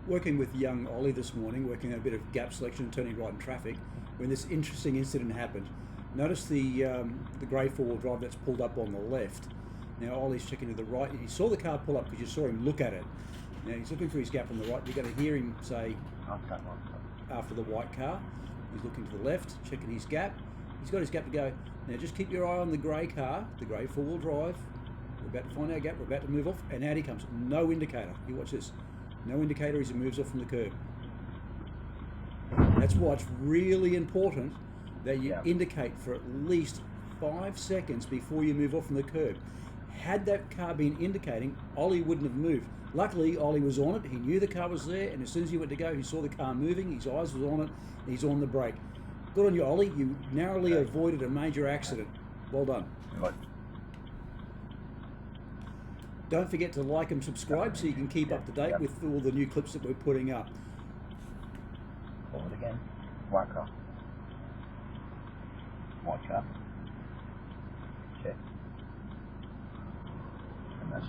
working with young Ollie this morning, working on a bit of gap selection and turning right in traffic, when this interesting incident happened. Notice the grey four-wheel drive that's pulled up on the left. Now Ollie's checking to the right. He saw the car pull up because you saw him look at it. Now he's looking for his gap on the right. You're going to hear him say, after the white car, he's looking to the left, checking his gap. He's got his gap to go. Now just keep your eye on the grey car, the grey four-wheel drive. We're about to find our gap, we're about to move off, and out he comes. No indicator. You watch this. No indicator as he moves off from the curb. That's why it's really important that you indicate for at least 5 seconds before you move off from the curb. Had that car been indicating, Ollie wouldn't have moved. Luckily, Ollie was on it. He knew the car was there, and as soon as he went to go, he saw the car moving. His eyes was on it, and he's on the brake. Good on you, Ollie. You narrowly avoided a major accident. Well done. Right. Don't forget to like and subscribe so you can keep up to date with all the new clips that we're putting up. Forward again. White car. White car. Check. And that's